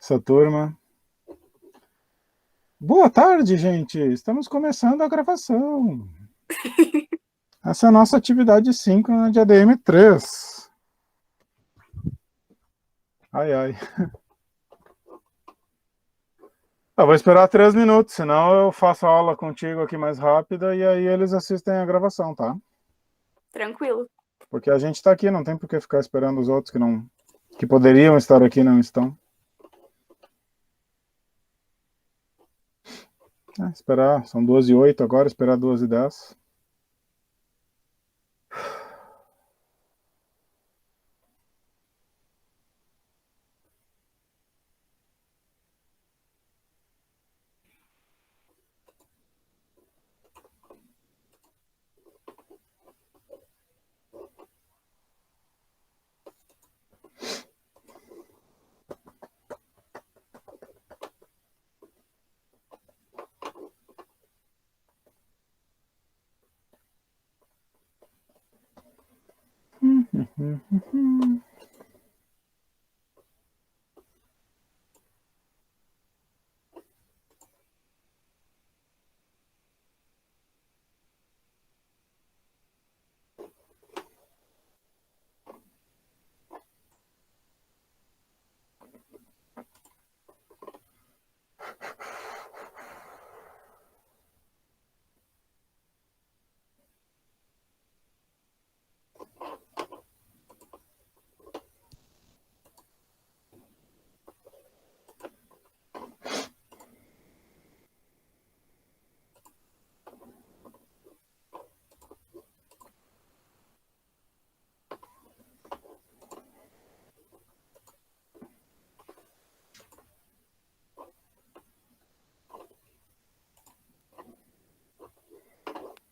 essa turma. Boa tarde, gente. Estamos começando a gravação. Essa é a nossa atividade síncrona de ADM3. Ai, ai. Eu vou esperar 3 minutos, senão eu faço a aula contigo aqui mais rápida e aí eles assistem a gravação, tá? Tranquilo. Porque a gente está aqui, não tem por que ficar esperando os outros que poderiam estar aqui e não estão. Esperar, são 2h08 agora, esperar 2h10.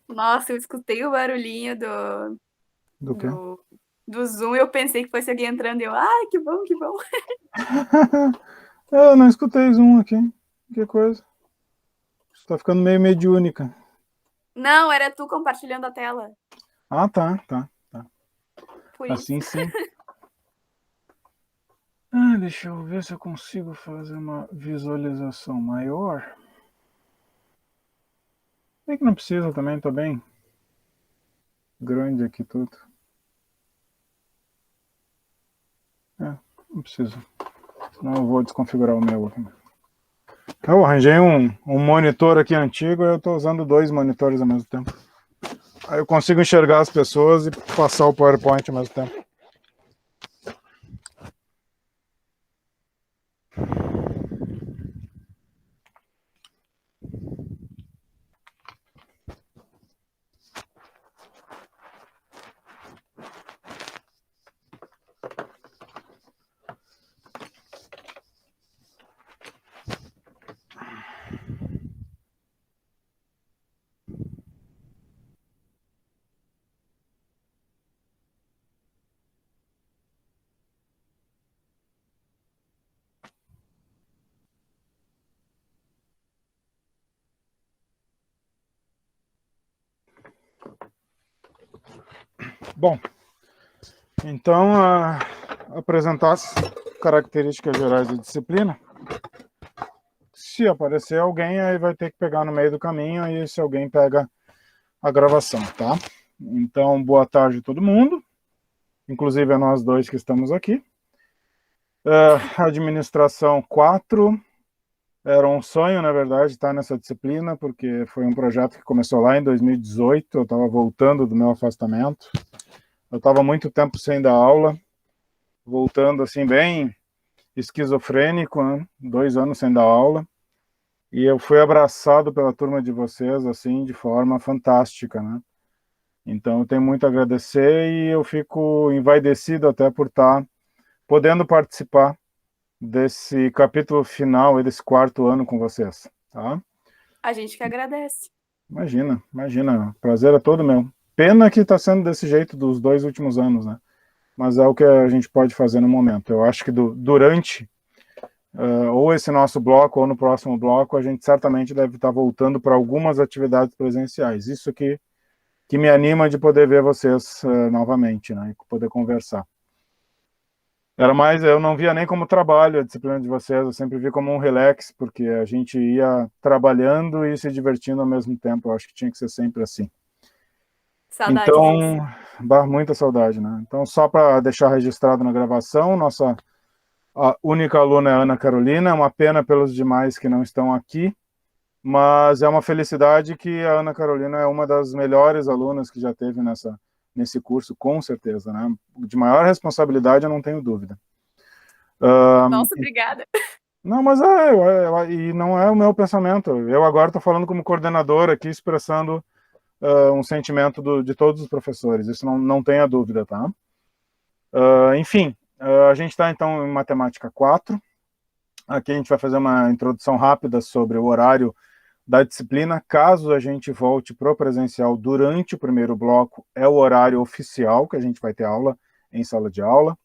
Nossa, eu escutei o barulhinho Do quê? do, do Zoom e eu pensei que fosse alguém entrando e eu, ai, que bom, que bom. Eu não escutei Zoom aqui. Que coisa. Tá ficando meio mediúnica. Não, era tu compartilhando a tela. Ah, tá. Por isso. Assim sim. Deixa eu ver se eu consigo fazer uma visualização maior. É que não precisa também, tá bem grande aqui tudo. Não precisa. Senão eu vou desconfigurar o meu aqui. Eu arranjei um monitor aqui antigo e eu tô usando 2 monitores ao mesmo tempo. Aí eu consigo enxergar as pessoas e passar o PowerPoint ao mesmo tempo. Bom, então apresentar as características gerais da disciplina. Se aparecer alguém, aí vai ter que pegar no meio do caminho e se alguém pega a gravação, tá? Então, boa tarde a todo mundo, inclusive a nós dois que estamos aqui. Administração 4, era um sonho, na verdade, estar nessa disciplina, porque foi um projeto que começou lá em 2018, eu estava voltando do meu afastamento, eu estava muito tempo sem dar aula, voltando assim bem esquizofrênico, né? 2 anos sem dar aula, e eu fui abraçado pela turma de vocês, assim, de forma fantástica, né? Então, eu tenho muito a agradecer e eu fico envaidecido até por estar podendo participar desse capítulo final e desse 4º ano com vocês, tá? A gente que agradece. Imagina, prazer é todo meu. Pena que está sendo desse jeito dos 2 últimos anos, né? Mas é o que a gente pode fazer no momento. Eu acho que durante ou esse nosso bloco ou no próximo bloco, a gente certamente deve estar voltando para algumas atividades presenciais. Isso que me anima de poder ver vocês novamente, né? E poder conversar. Era mais, eu não via nem como trabalho a disciplina de vocês, eu sempre vi como um relax, porque a gente ia trabalhando e se divertindo ao mesmo tempo. Eu acho que tinha que ser sempre assim. Saudades disso. Então, muita saudade, né? Então, só para deixar registrado na gravação, nossa a única aluna é a Ana Carolina, é uma pena pelos demais que não estão aqui, mas é uma felicidade que a Ana Carolina é uma das melhores alunas que já teve nesse curso, com certeza, né? De maior responsabilidade, eu não tenho dúvida. Nossa, obrigada. Não, mas e não é o meu pensamento. Eu agora estou falando como coordenador aqui, expressando um sentimento de todos os professores. Isso não tenha dúvida, tá? Enfim, a gente está então em matemática 4. Aqui a gente vai fazer uma introdução rápida sobre o horário da disciplina. Caso a gente volte para o presencial durante o primeiro bloco, é o horário oficial que a gente vai ter aula em sala de aula.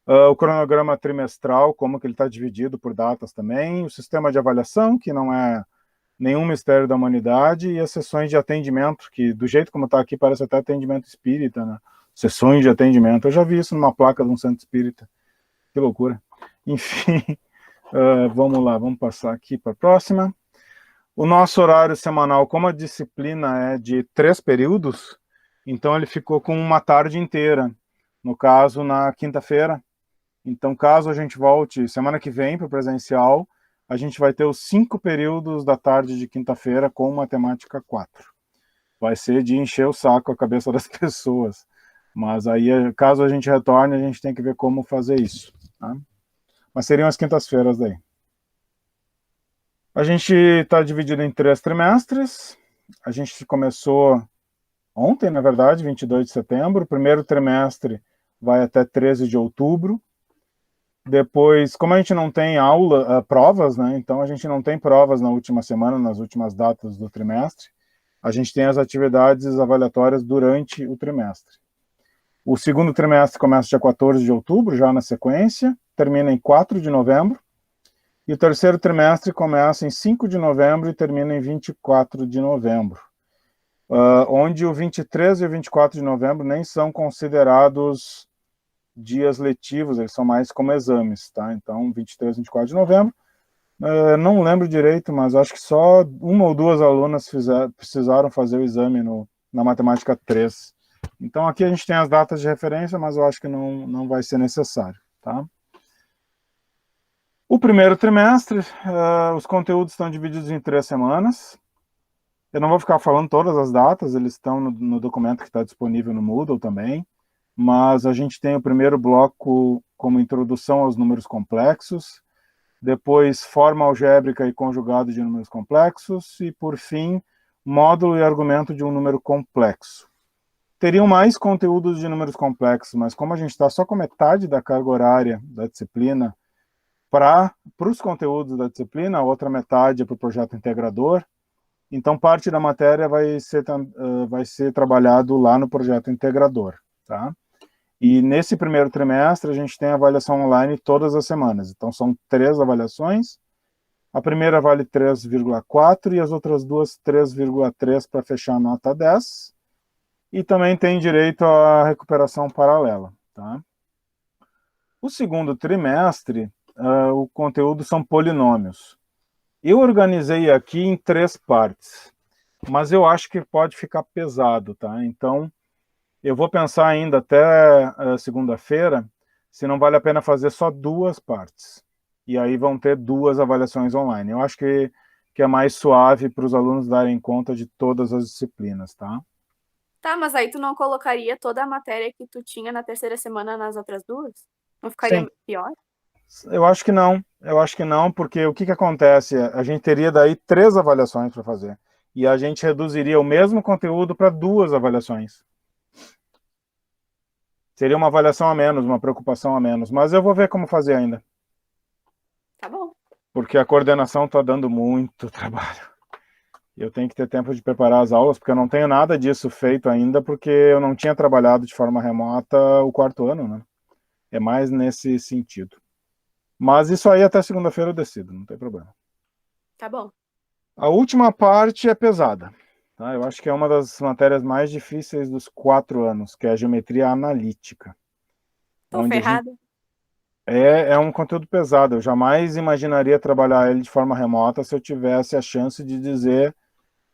O cronograma trimestral, como que ele está dividido por datas também, o sistema de avaliação, que não é nenhum mistério da humanidade, e as sessões de atendimento, que do jeito como está aqui parece até atendimento espírita, né? Sessões de atendimento, eu já vi isso numa placa de um centro espírita, que loucura. Enfim, vamos lá, vamos passar aqui para a próxima. O nosso horário semanal, como a disciplina é de 3 períodos, então ele ficou com uma tarde inteira, no caso na quinta-feira. Então, caso a gente volte semana que vem para o presencial, a gente vai ter os 5 períodos da tarde de quinta-feira com matemática 4. Vai ser de encher o saco a cabeça das pessoas. Mas aí, caso a gente retorne, a gente tem que ver como fazer isso. Tá? Mas seriam as quintas-feiras daí. A gente está dividido em 3 trimestres. A gente começou ontem, na verdade, 22 de setembro. O primeiro trimestre vai até 13 de outubro. Depois, como a gente não tem aula, provas, né? Então a gente não tem provas na última semana, nas últimas datas do trimestre. A gente tem as atividades avaliatórias durante o trimestre. O segundo trimestre começa dia 14 de outubro, já na sequência, termina em 4 de novembro. E o terceiro trimestre começa em 5 de novembro e termina em 24 de novembro. Onde o 23 e o 24 de novembro nem são considerados dias letivos, eles são mais como exames, tá? Então, 23 e 24 de novembro, não lembro direito, mas acho que só uma ou duas alunas precisaram fazer o exame na matemática 3. Então, aqui a gente tem as datas de referência, mas eu acho que não vai ser necessário, tá? O primeiro trimestre, os conteúdos estão divididos em 3 semanas. Eu não vou ficar falando todas as datas, eles estão no documento que está disponível no Moodle também, mas a gente tem o primeiro bloco como introdução aos números complexos, depois forma algébrica e conjugado de números complexos, e por fim, módulo e argumento de um número complexo. Teriam mais conteúdos de números complexos, mas como a gente está só com metade da carga horária da disciplina para os conteúdos da disciplina, a outra metade é para o projeto integrador, então parte da matéria vai ser trabalhado lá no projeto integrador, tá? E nesse primeiro trimestre a gente tem avaliação online todas as semanas, então são 3 avaliações, a primeira vale 3,4 e as outras duas 3,3 para fechar a nota 10, e também tem direito à recuperação paralela, tá? O segundo trimestre, o conteúdo são polinômios. Eu organizei aqui em 3 partes, mas eu acho que pode ficar pesado, tá? Então, eu vou pensar ainda até segunda-feira se não vale a pena fazer só 2 partes. E aí vão ter 2 avaliações online. Eu acho que é mais suave para os alunos darem conta de todas as disciplinas, tá? Tá, mas aí tu não colocaria toda a matéria que tu tinha na terceira semana nas outras duas? Não Sim, ficaria pior? eu acho que não. Eu acho que não, porque o que acontece? A gente teria daí 3 avaliações para fazer. E a gente reduziria o mesmo conteúdo para 2 avaliações. Seria uma avaliação a menos, uma preocupação a menos. Mas eu vou ver como fazer ainda. Tá bom. Porque a coordenação está dando muito trabalho. Eu tenho que ter tempo de preparar as aulas, porque eu não tenho nada disso feito ainda, porque eu não tinha trabalhado de forma remota o 4º ano, né? É mais nesse sentido. Mas isso aí até segunda-feira eu decido, não tem problema. Tá bom. A última parte é pesada. Tá? Eu acho que é uma das matérias mais difíceis dos 4 anos, que é a geometria analítica. Tô Onde a gente ferrada. É um conteúdo pesado. Eu jamais imaginaria trabalhar ele de forma remota se eu tivesse a chance de dizer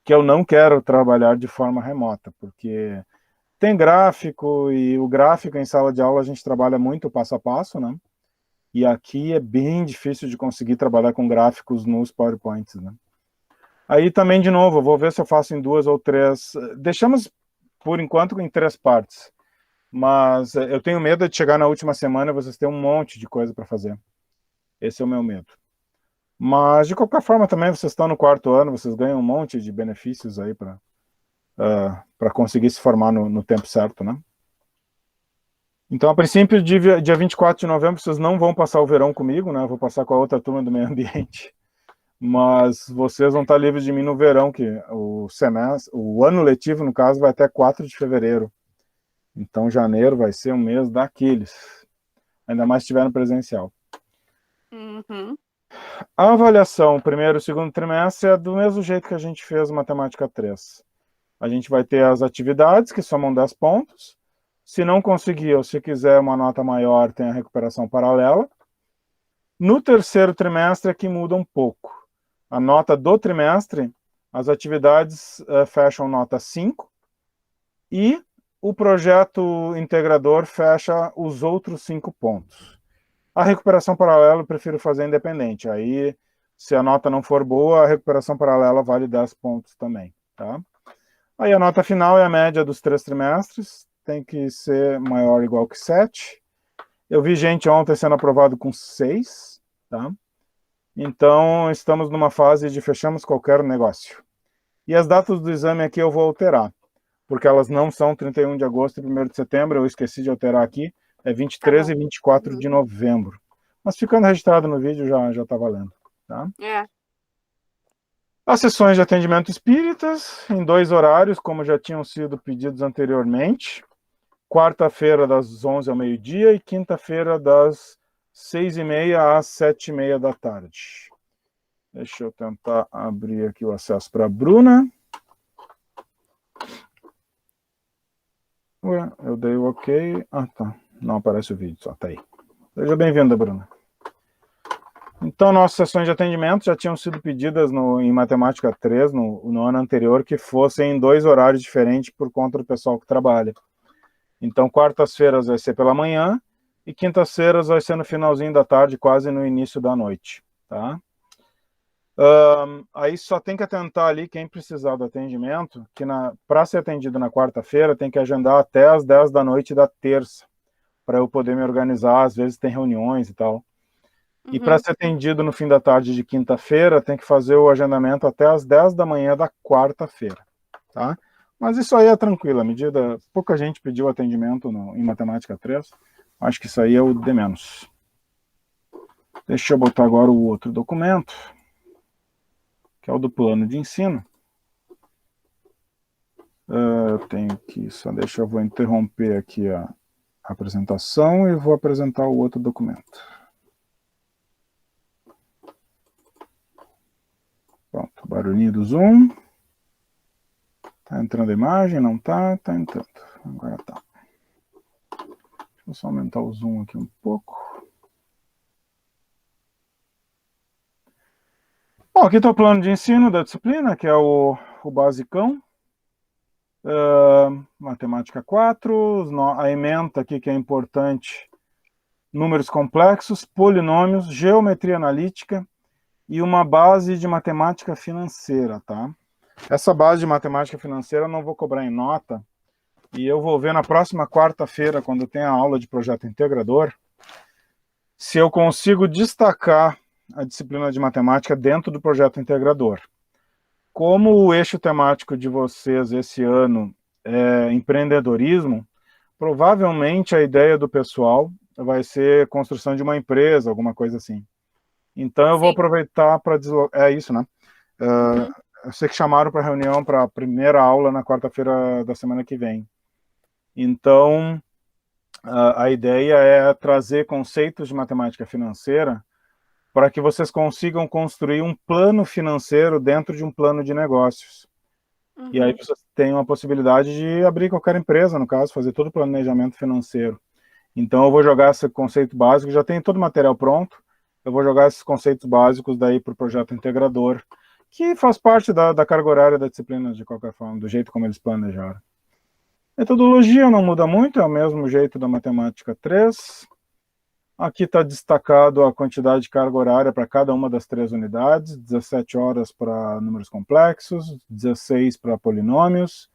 que eu não quero trabalhar de forma remota, porque tem gráfico, e o gráfico em sala de aula a gente trabalha muito passo a passo, né? E aqui é bem difícil de conseguir trabalhar com gráficos nos PowerPoints, né? Aí também, de novo, eu vou ver se eu faço em 2 ou 3. Deixamos, por enquanto, em 3 partes. Mas eu tenho medo de chegar na última semana e vocês terem um monte de coisa para fazer. Esse é o meu medo. Mas, de qualquer forma, também vocês estão no 4º ano, vocês ganham um monte de benefícios aí para conseguir se formar no tempo certo, né? Então, a princípio, dia 24 de novembro, vocês não vão passar o verão comigo, né? Eu vou passar com a outra turma do meio ambiente. Mas vocês vão estar livres de mim no verão, que o ano letivo, no caso, vai até 4 de fevereiro. Então, janeiro vai ser um mês daqueles. Ainda mais se estiver no presencial. Uhum. A avaliação, primeiro e segundo trimestre, é do mesmo jeito que a gente fez Matemática 3. A gente vai ter as atividades, que somam 10 pontos. Se não conseguir, ou se quiser uma nota maior, tem a recuperação paralela. No terceiro trimestre é que muda um pouco. A nota do trimestre, as atividades fecham nota 5 e o projeto integrador fecha os outros 5 pontos. A recuperação paralela eu prefiro fazer independente. Aí, se a nota não for boa, a recuperação paralela vale 10 pontos também. Tá? Aí a nota final é a média dos 3 trimestres, tem que ser maior ou igual que 7. Eu vi gente ontem sendo aprovado com 6, tá? Então, estamos numa fase de fechamos qualquer negócio. E as datas do exame aqui eu vou alterar, porque elas não são 31 de agosto e 1º de setembro, eu esqueci de alterar aqui, é 23 Tá e 24 de novembro. Mas ficando registrado no vídeo já tá valendo, tá? É. As sessões de atendimento espíritas, em 2 horários, como já tinham sido pedidos anteriormente. Quarta-feira, das 11 ao meio-dia, e quinta-feira, das 6h30 às 7h30 da tarde. Deixa eu tentar abrir aqui o acesso para a Bruna. Ué, eu dei o ok. Ah, tá. Não aparece o vídeo, só tá aí. Seja bem-vinda, Bruna. Então, nossas sessões de atendimento já tinham sido pedidas em Matemática 3, no ano anterior, que fossem em 2 horários diferentes por conta do pessoal que trabalha. Então, quartas-feiras vai ser pela manhã e quintas-feiras vai ser no finalzinho da tarde, quase no início da noite, tá? Aí só tem que atentar ali quem precisar do atendimento, que para ser atendido na quarta-feira tem que agendar até as 10 da noite da terça, para eu poder me organizar, às vezes tem reuniões e tal. E para ser atendido no fim da tarde de quinta-feira, tem que fazer o agendamento até as 10 da manhã da quarta-feira, tá? Mas isso aí é tranquilo, à medida... Pouca gente pediu atendimento em Matemática 3, acho que isso aí é o de menos. Deixa eu botar agora o outro documento, que é o do plano de ensino. Eu tenho que... Só vou interromper aqui a apresentação e vou apresentar o outro documento. Pronto, barulhinho do Zoom. Tá entrando a imagem? Não tá? Tá entrando. Agora tá. Deixa eu só aumentar o zoom aqui um pouco. Bom, aqui está o plano de ensino da disciplina, que é o basicão. Matemática 4, a ementa aqui que é importante, números complexos, polinômios, geometria analítica e uma base de matemática financeira, tá? Essa base de matemática financeira eu não vou cobrar em nota, e eu vou ver na próxima quarta-feira, quando tem a aula de projeto integrador, se eu consigo destacar a disciplina de matemática dentro do projeto integrador. Como o eixo temático de vocês esse ano é empreendedorismo, provavelmente a ideia do pessoal vai ser construção de uma empresa, alguma coisa assim. Então eu vou aproveitar para deslocar... É isso, né? Eu sei que chamaram para reunião para a primeira aula na quarta-feira da semana que vem. Então, a ideia é trazer conceitos de matemática financeira para que vocês consigam construir um plano financeiro dentro de um plano de negócios. E aí vocês têm a possibilidade de abrir qualquer empresa, no caso, fazer todo o planejamento financeiro. Então eu vou jogar esse conceito básico, já tem todo o material pronto, eu vou jogar esses conceitos básicos daí para o projeto integrador, que faz parte da carga horária da disciplina de qualquer forma, do jeito como eles planejaram. Metodologia não muda muito, é o mesmo jeito da matemática 3. Aqui está destacado a quantidade de carga horária para cada uma das 3 unidades, 17 horas para números complexos, 16 para polinômios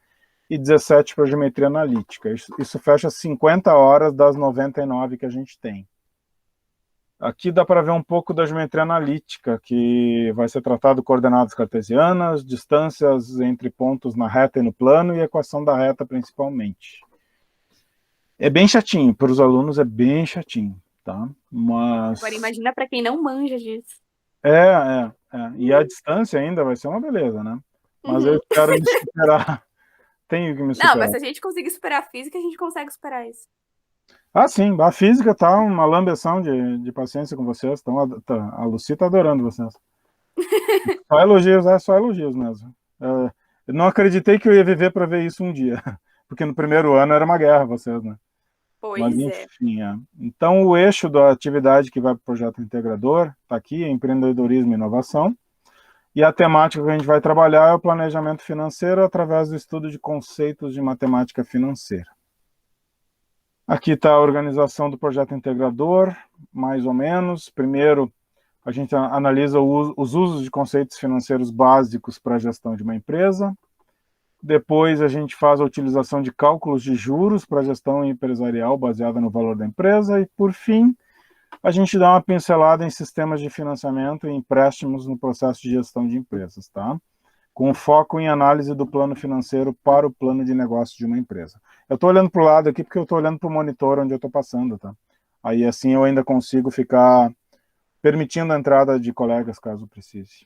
e 17 para geometria analítica. Isso fecha 50 horas das 99 que a gente tem. Aqui dá para ver um pouco da geometria analítica, que vai ser tratado coordenadas cartesianas, distâncias entre pontos na reta e no plano e equação da reta principalmente. É bem chatinho, para os alunos é bem chatinho, tá? Mas... Agora imagina para quem não manja disso. E a distância ainda vai ser uma beleza, né? Mas eu Uhum. espero me superar. Tenho que me Não, mas superar. se a gente conseguir superar a física, a gente consegue superar isso. Ah, sim, a física tá uma lambeção de paciência com vocês. Então, a Lucy tá adorando vocês. Só elogios mesmo. Eu não acreditei que eu ia viver para ver isso um dia, porque no primeiro ano era uma guerra vocês, né? Mas Pois é. enfim, Então o eixo da atividade que vai para o projeto integrador está aqui, empreendedorismo e inovação. E a temática que a gente vai trabalhar é o planejamento financeiro através do estudo de conceitos de matemática financeira. Aqui está a organização do projeto integrador, mais ou menos. Primeiro, a gente analisa os usos de conceitos financeiros básicos para a gestão de uma empresa. Depois, a gente faz a utilização de cálculos de juros para a gestão empresarial baseada no valor da empresa. E, por fim, a gente dá uma pincelada em sistemas de financiamento e empréstimos no processo de gestão de empresas, tá? Com foco em análise do plano financeiro para o plano de negócio de uma empresa. Eu estou olhando para o lado aqui porque eu estou olhando para o monitor onde eu estou passando, tá? Aí assim eu ainda consigo ficar permitindo a entrada de colegas caso precise.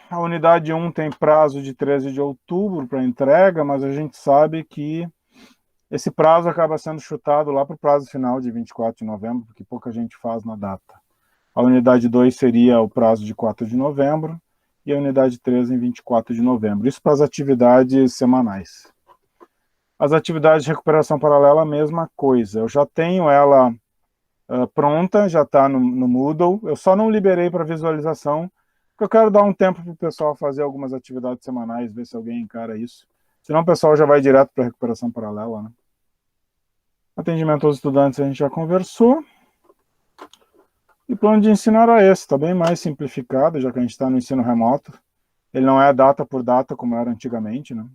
A unidade 1 tem prazo de 13 de outubro para entrega, mas a gente sabe que esse prazo acaba sendo chutado lá para o prazo final de 24 de novembro, porque pouca gente faz na data. A unidade 2 seria o prazo de 4 de novembro e a unidade 3 em 24 de novembro. Isso para as atividades semanais. As atividades de recuperação paralela, a mesma coisa. Eu já tenho ela pronta, já está no Moodle. Eu só não liberei para visualização, porque eu quero dar um tempo para o pessoal fazer algumas atividades semanais, ver se alguém encara isso. Senão o pessoal já vai direto para a recuperação paralela, né? Atendimento aos estudantes a gente já conversou. E o plano de ensino era esse, está bem mais simplificado, já que a gente está no ensino remoto. Ele não é data por data, como era antigamente, né?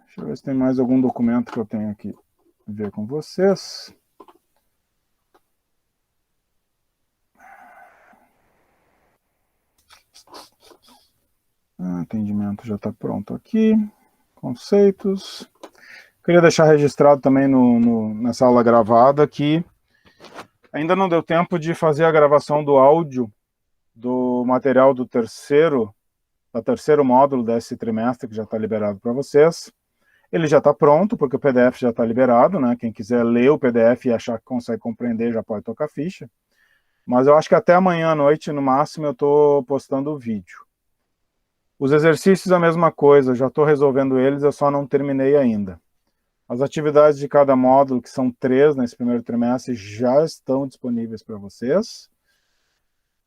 Deixa eu ver se tem mais algum documento que eu tenho aqui ver com vocês. Atendimento já está pronto aqui. Conceitos. Queria deixar registrado também nessa aula gravada que ainda não deu tempo de fazer a gravação do áudio do material do terceiro módulo desse trimestre, que já está liberado para vocês. Ele já está pronto, porque o PDF já está liberado, né? Quem quiser ler o PDF e achar que consegue compreender, já pode tocar ficha. Mas eu acho que até amanhã à noite, no máximo, eu estou postando o vídeo. Os exercícios, a mesma coisa, já estou resolvendo eles, eu só não terminei ainda. As atividades de cada módulo, que são 3 nesse primeiro trimestre, já estão disponíveis para vocês.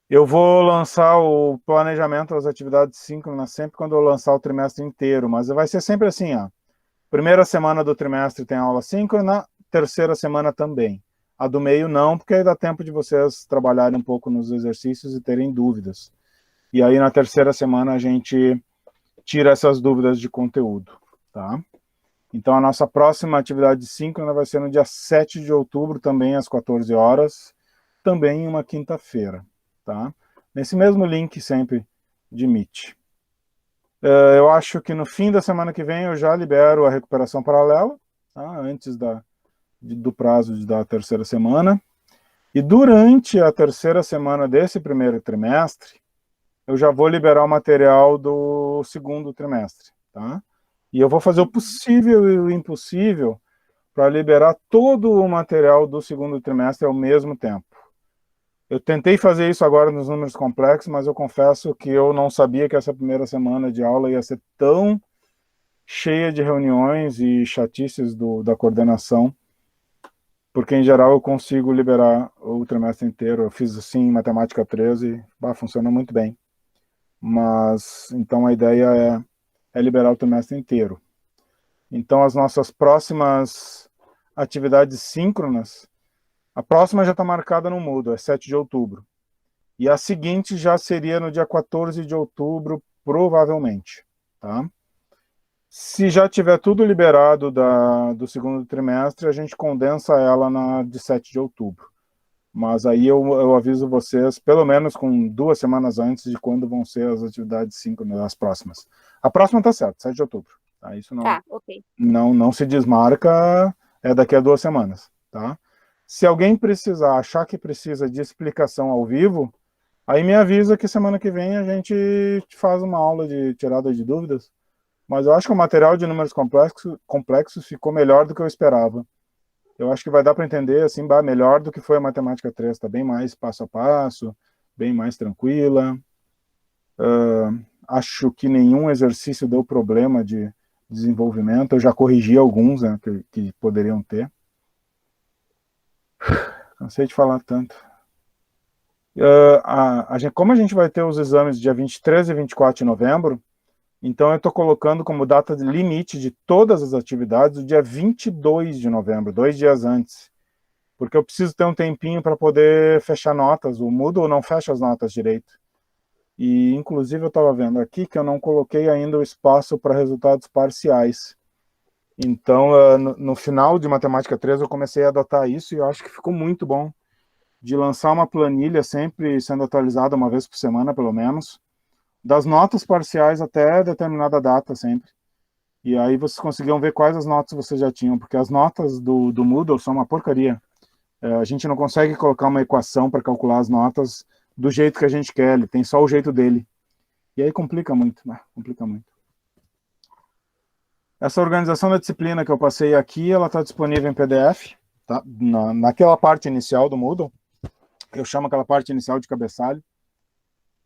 Eu vou lançar o planejamento das atividades síncronas sempre quando eu lançar o trimestre inteiro, mas vai ser sempre assim, ó. Primeira semana do trimestre tem aula síncrona, terceira semana também. A do meio não, porque aí dá tempo de vocês trabalharem um pouco nos exercícios e terem dúvidas. E aí na terceira semana a gente tira essas dúvidas de conteúdo, tá? Então a nossa próxima atividade síncrona vai ser no dia 7 de outubro, também às 14 horas, também em uma quinta-feira, tá? Nesse mesmo link sempre de Meet. Eu acho que no fim da semana que vem eu já libero a recuperação paralela, tá? Antes do prazo da terceira semana. E durante a terceira semana desse primeiro trimestre, eu já vou liberar o material do segundo trimestre, tá? E eu vou fazer o possível e o impossível para liberar todo o material do segundo trimestre ao mesmo tempo. Eu tentei fazer isso agora nos números complexos, mas eu confesso que eu não sabia que essa primeira semana de aula ia ser tão cheia de reuniões e chatices da coordenação, porque em geral eu consigo liberar o trimestre inteiro. Eu fiz assim em matemática 13, funciona muito bem. Mas então a ideia é liberar o trimestre inteiro. Então as nossas próximas atividades síncronas, a próxima já está marcada no Moodle, é 7 de outubro. E a seguinte já seria no dia 14 de outubro, provavelmente. Tá? Se já tiver tudo liberado do segundo trimestre, a gente condensa ela na de 7 de outubro. Mas aí eu aviso vocês, pelo menos com 2 semanas antes de quando vão ser as atividades síncronas, as próximas. A próxima está certo, 7 de outubro. Tá? Isso Tá, ok. não se desmarca, é daqui a 2 semanas. Tá? Se alguém precisar, achar que precisa de explicação ao vivo, aí me avisa que semana que vem a gente faz uma aula de tirada de dúvidas. Mas eu acho que o material de números complexos ficou melhor do que eu esperava. Eu acho que vai dar para entender assim, melhor do que foi a matemática 3. Está bem mais passo a passo, bem mais tranquila. Acho que nenhum exercício deu problema de desenvolvimento. Eu já corrigi alguns, né, que poderiam ter. Cansei de falar tanto. Como a gente vai ter os exames dia 23 e 24 de novembro, então eu estou colocando como data de limite de todas as atividades o dia 22 de novembro, 2 dias antes. Porque eu preciso ter um tempinho para poder fechar notas. O Moodle não fecha as notas direito. E, inclusive, eu estava vendo aqui que eu não coloquei ainda o espaço para resultados parciais. Então, no final de Matemática 3, eu comecei a adotar isso e eu acho que ficou muito bom de lançar uma planilha sempre sendo atualizada uma vez por semana, pelo menos, das notas parciais até determinada data sempre. E aí vocês conseguiam ver quais as notas vocês já tinham, porque as notas do Moodle são uma porcaria. A gente não consegue colocar uma equação para calcular as notas do jeito que a gente quer, ele tem só o jeito dele. E aí complica muito, né? Complica muito. Essa organização da disciplina que eu passei aqui, ela está disponível em PDF, tá? Naquela parte inicial do Moodle, eu chamo aquela parte inicial de cabeçalho.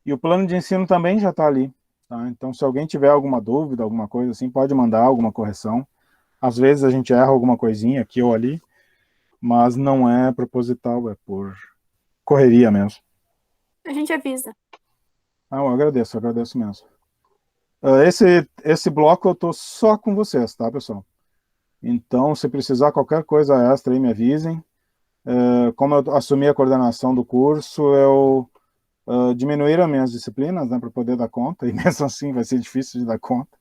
E o plano de ensino também já está ali. Tá? Então, se alguém tiver alguma dúvida, alguma coisa assim, pode mandar alguma correção. Às vezes a gente erra alguma coisinha aqui ou ali, mas não é proposital, é por correria mesmo. A gente avisa. Eu agradeço mesmo. Esse bloco eu tô só com vocês, tá, pessoal? Então, se precisar qualquer coisa extra aí, me avisem. Como eu assumi a coordenação do curso, eu diminuíram minhas disciplinas, né, para poder dar conta, e mesmo assim vai ser difícil de dar conta.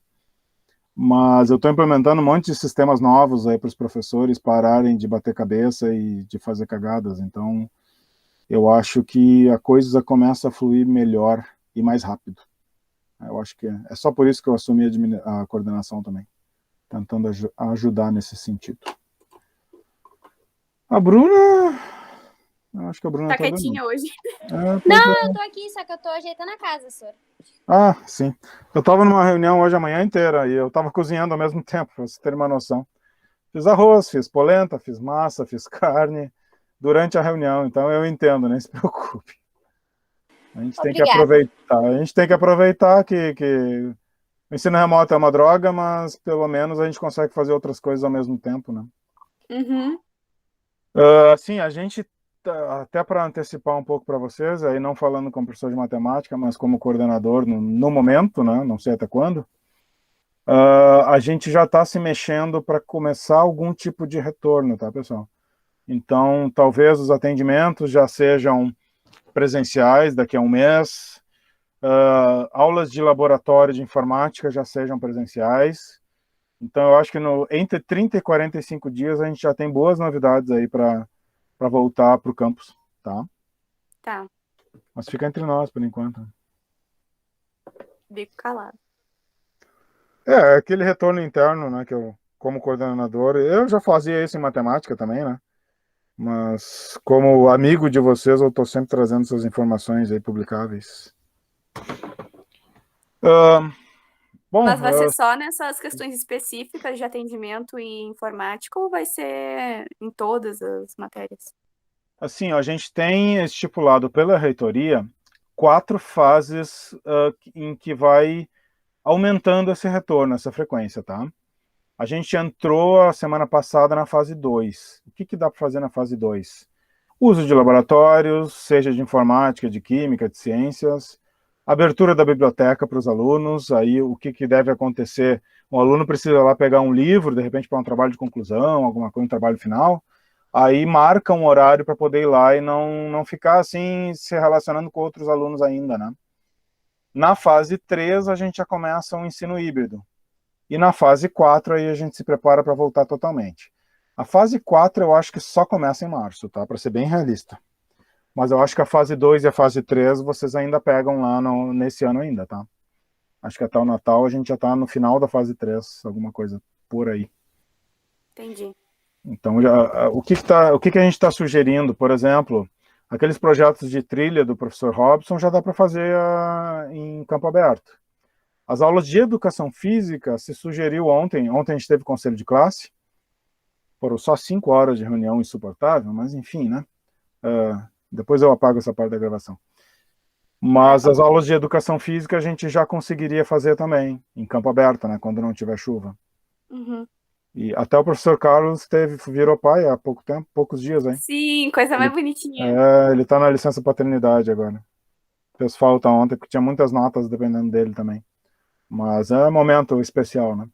Mas eu estou implementando um monte de sistemas novos aí para os professores pararem de bater cabeça e de fazer cagadas. Então, eu acho que a coisa começa a fluir melhor e mais rápido. Eu acho que é só por isso que eu assumi a coordenação também, tentando ajudar nesse sentido. A Bruna... Eu acho que a Bruna Tá tá dormindo. quietinha hoje. Não, eu tô aqui, só que eu tô ajeitando a casa, senhor. Sim. Eu estava numa reunião hoje a manhã inteira e eu estava cozinhando ao mesmo tempo, para vocês terem uma noção. Fiz arroz, fiz polenta, fiz massa, fiz carne durante a reunião, então eu entendo, nem se preocupe. A gente tem que aproveitar que o ensino remoto é uma droga, mas pelo menos a gente consegue fazer outras coisas ao mesmo tempo, né? Uhum. Sim, a gente, até para antecipar um pouco para vocês, aí não falando como professor de matemática, mas como coordenador no momento, né? Não sei até quando, a gente já está se mexendo para começar algum tipo de retorno, tá, pessoal? Então, talvez os atendimentos já sejam presenciais daqui a um mês, aulas de laboratório de informática já sejam presenciais. Então, eu acho que entre 30 e 45 dias a gente já tem boas novidades aí para voltar para o campus, tá? Tá, Mas fica entre nós por enquanto. bico calado. Aquele retorno interno, né, que eu, como coordenador, eu já fazia isso em matemática também, né? Mas como amigo de vocês, eu estou sempre trazendo essas informações aí publicáveis. Bom, Mas vai ser só nessas questões específicas de atendimento e informática ou vai ser em todas as matérias? assim, a gente tem estipulado pela reitoria 4 fases em que vai aumentando esse retorno, essa frequência, tá? A gente entrou a semana passada na fase 2. O que dá para fazer na fase 2? Uso de laboratórios, seja de informática, de química, de ciências, abertura da biblioteca para os alunos, aí o que deve acontecer? O aluno precisa lá pegar um livro, de repente para um trabalho de conclusão, alguma coisa, um trabalho final, aí marca um horário para poder ir lá e não ficar assim se relacionando com outros alunos ainda, né? Na fase 3 a gente já começa um ensino híbrido. E na fase 4 aí a gente se prepara para voltar totalmente. A fase 4 eu acho que só começa em março, tá? Para ser bem realista. Mas eu acho que a fase 2 e a fase 3 vocês ainda pegam lá nesse ano ainda, tá? Acho que até o Natal a gente já tá no final da fase 3, alguma coisa por aí. Entendi. Então, o que a gente está sugerindo, por exemplo, aqueles projetos de trilha do professor Robson já dá para fazer em campo aberto. As aulas de educação física se sugeriu ontem a gente teve conselho de classe, foram só 5 horas de reunião insuportável, mas enfim, né? Depois eu apago essa parte da gravação. Mas as aulas de educação física a gente já conseguiria fazer também, em campo aberto, né? Quando não tiver chuva. Uhum. E até o professor Carlos virou pai há pouco tempo, poucos dias, hein? Sim, coisa mais bonitinha. Ele está na licença paternidade agora. Fez falta ontem, porque tinha muitas notas dependendo dele também. Mas é um momento especial, né?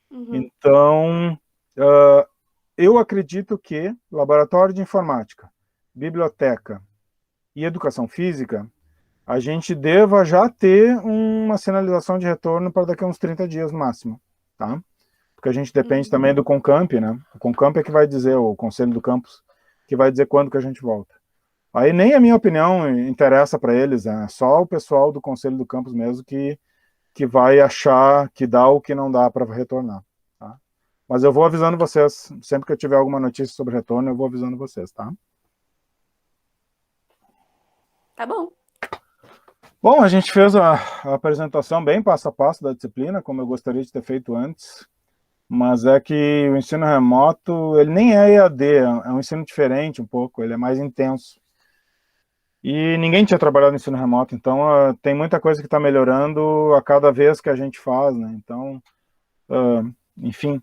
Uhum. Então, eu acredito que laboratório de informática, biblioteca e educação física, a gente deva já ter uma sinalização de retorno para daqui a uns 30 dias no máximo, tá? Porque a gente depende também do Concamp, né? O Concamp é que vai dizer, o Conselho do Campus, que vai dizer quando que a gente volta. Aí nem a minha opinião interessa para eles, é só o pessoal do Conselho do Campus mesmo que vai achar que dá ou que não dá para retornar, tá? Mas eu vou avisando vocês, sempre que eu tiver alguma notícia sobre retorno, eu vou avisando vocês, tá? Tá bom. Bom, a gente fez a apresentação bem passo a passo da disciplina, como eu gostaria de ter feito antes, mas é que o ensino remoto, ele nem é EAD, é um ensino diferente um pouco, ele é mais intenso. E ninguém tinha trabalhado no ensino remoto, então tem muita coisa que está melhorando a cada vez que a gente faz, né? Então, enfim,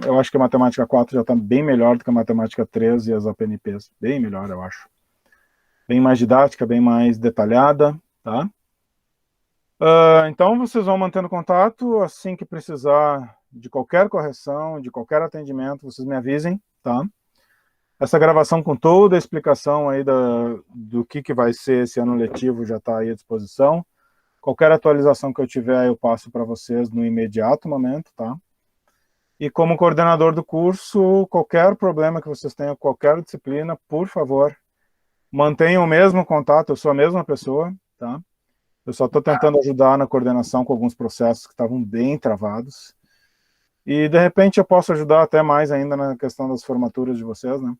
eu acho que a matemática 4 já está bem melhor do que a matemática 3 e as APNPs, bem melhor, eu acho. Bem mais didática, bem mais detalhada, tá? Então, vocês vão mantendo contato, assim que precisar de qualquer correção, de qualquer atendimento, vocês me avisem, tá? Essa gravação com toda a explicação aí do que vai ser esse ano letivo já está aí à disposição. Qualquer atualização que eu tiver, eu passo para vocês no imediato momento, tá? E como coordenador do curso, qualquer problema que vocês tenham, qualquer disciplina, por favor, mantenham o mesmo contato, eu sou a mesma pessoa, tá? Eu só estou tentando ajudar na coordenação com alguns processos que estavam bem travados. E, de repente, eu posso ajudar até mais ainda na questão das formaturas de vocês, né?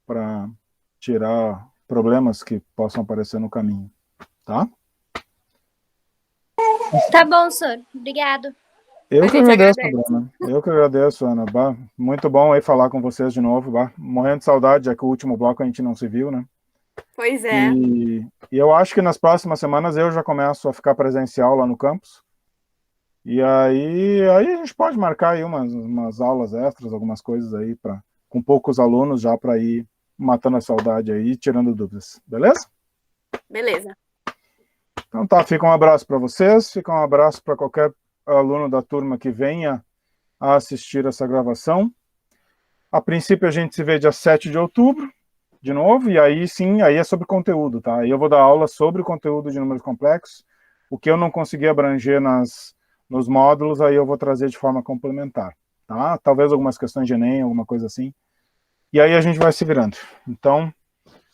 Para tirar problemas que possam aparecer no caminho, tá? Tá bom, senhor. Obrigado. Eu A que gente agradeço, agradece. Ana. Eu que agradeço, Ana. Bah, muito bom aí falar com vocês de novo. Bah. Morrendo de saudade, já que o último bloco a gente não se viu, né? Pois é. E eu acho que nas próximas semanas eu já começo a ficar presencial lá no campus. E aí a gente pode marcar aí umas aulas extras, algumas coisas aí, com poucos alunos já para ir matando a saudade aí e tirando dúvidas. Beleza? Beleza. Então tá, fica um abraço para vocês, fica um abraço para qualquer aluno da turma que venha a assistir essa gravação. A princípio a gente se vê dia 7 de outubro, de novo, e aí sim, aí é sobre conteúdo, tá? Aí eu vou dar aula sobre o conteúdo de números complexos, o que eu não consegui abranger nos módulos, aí eu vou trazer de forma complementar, tá? Talvez algumas questões de Enem, alguma coisa assim. E aí a gente vai se virando. Então,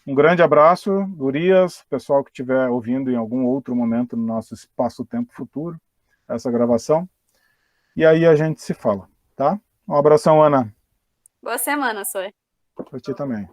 um grande abraço, gurias, pessoal que estiver ouvindo em algum outro momento no nosso espaço-tempo futuro, essa gravação. E aí a gente se fala, tá? Um abração, Ana. Boa semana, Sor. Pra ti também.